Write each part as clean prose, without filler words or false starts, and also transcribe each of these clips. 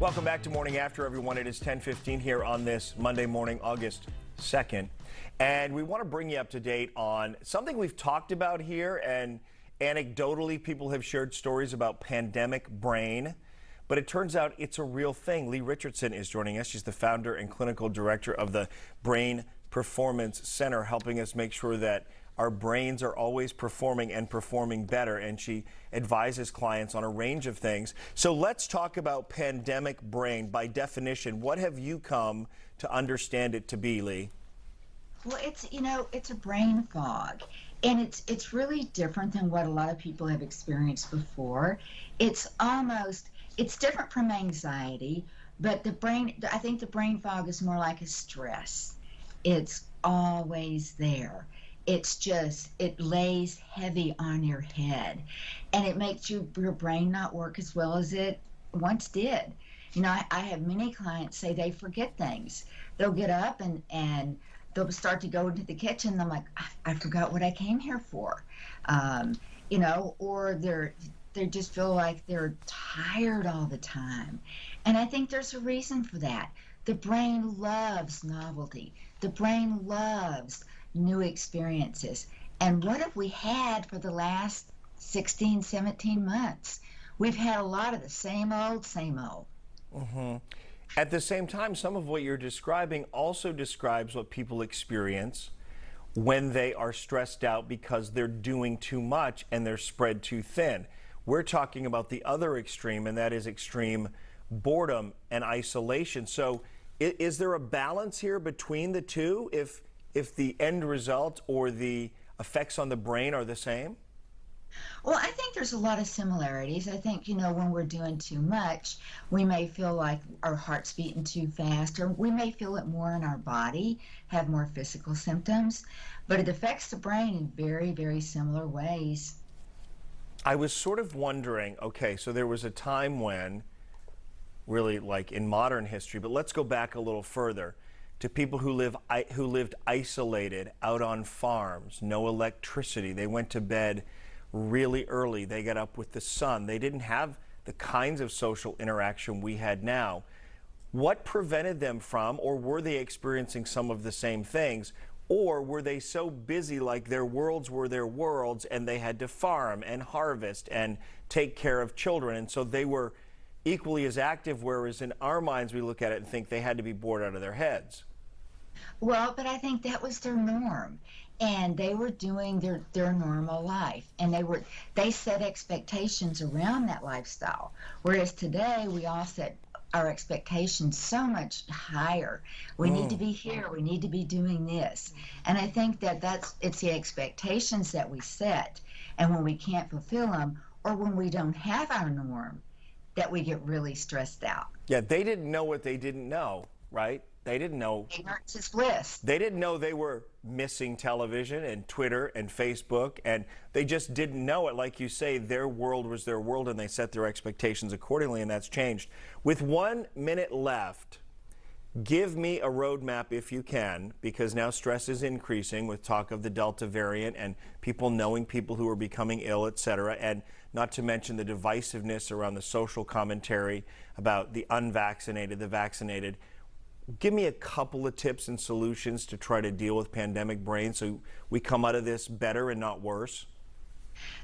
Welcome back to Morning After, everyone. It is 10:15 here on this Monday morning, August 2nd. And we want to bring you up to date on something we've talked about here, and anecdotally, people have shared stories about pandemic brain. But it turns out it's a real thing. Leigh Richardson is joining us. She's the founder and clinical director of the Brain Performance Center, helping us make sure that our brains are always performing and performing better, and she advises clients on a range of things. So let's talk about pandemic brain. By definition, what have you come to understand it to be, Leigh? Well, it's a brain fog, and it's really different than what a lot of people have experienced before. It's different from anxiety, but I think the brain fog is more like a stress. It's always there. It lays heavy on your head, and it makes your brain not work as well as it once did. I have many clients say they forget things. They'll get up and they'll start to go into the kitchen, and I'm like, I forgot what I came here for. Or they just feel like they're tired all the time. And I think there's a reason for that. The brain loves novelty. The brain loves new experiences. And what have we had for the last 16, 17 months? We've had a lot of the same old, same old. Mm-hmm. At the same time, some of what you're describing also describes what people experience when they are stressed out because they're doing too much and they're spread too thin. We're talking about the other extreme, and that is extreme boredom and isolation. So is there a balance here between the two if the end result or the effects on the brain are the same? Well, I think there's a lot of similarities. I think, when we're doing too much, we may feel like our heart's beating too fast, or we may feel it more in our body, have more physical symptoms, but it affects the brain in very, very similar ways. I was sort of wondering, okay, so there was a time when, really like in modern history, but let's go back a little further, to people who lived isolated out on farms, no electricity. They went to bed really early. They got up with the sun. They didn't have the kinds of social interaction we had now. What prevented them from, or were they experiencing some of the same things, or were they so busy, like their worlds were their worlds, and they had to farm and harvest and take care of children, and so they were equally as active, whereas in our minds we look at it and think they had to be bored out of their heads? Well, but I think that was their norm, and they were doing their normal life, and they set expectations around that lifestyle, whereas today we all set our expectations so much higher. We need to be here, we need to be doing this, and I think it's the expectations that we set, and when we can't fulfill them, or when we don't have our norm, that we get really stressed out. Yeah, they didn't know what they didn't know, right? They didn't know. Ignorance is bliss. They didn't know they were missing television and Twitter and Facebook, and they just didn't know it. Like you say, their world was their world, and they set their expectations accordingly, and that's changed. With 1 minute left, give me a roadmap if you can, because now stress is increasing with talk of the Delta variant and people knowing people who are becoming ill, etc., and not to mention the divisiveness around the social commentary about the unvaccinated, the vaccinated. Give me a couple of tips and solutions to try to deal with pandemic brain so we come out of this better and not worse.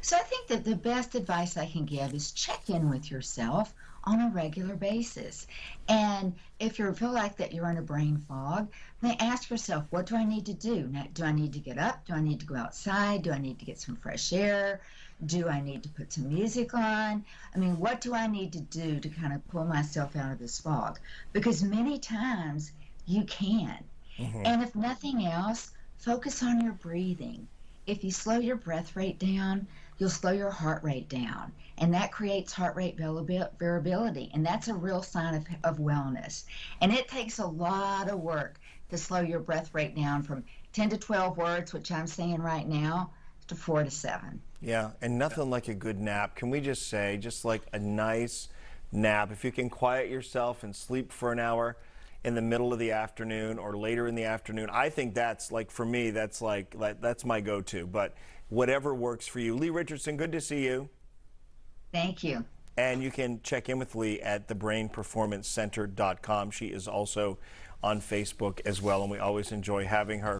So I think that the best advice I can give is check in with yourself on a regular basis. And if you feel like that you're in a brain fog, then ask yourself, what do I need to do? Now, do I need to get up? Do I need to go outside? Do I need to get some fresh air? Do I need to put some music on? I mean, what do I need to do to kind of pull myself out of this fog? Because many times you can. And if nothing else, focus on your breathing. If you slow your breath rate down, you'll slow your heart rate down. And that creates heart rate variability. And that's a real sign of wellness. And it takes a lot of work to slow your breath rate down from 10 to 12 words, which I'm saying right now, to 4 to 7. Yeah, and nothing like a good nap. Can we just say, just like a nice nap, if you can quiet yourself and sleep for an hour in the middle of the afternoon or later in the afternoon, I think that's like, for me, that's my go-to. But whatever works for you. Leigh Richardson, good to see you. Thank you. And you can check in with Leigh at thebrainperformancecenter.com. She is also on Facebook as well, and we always enjoy having her.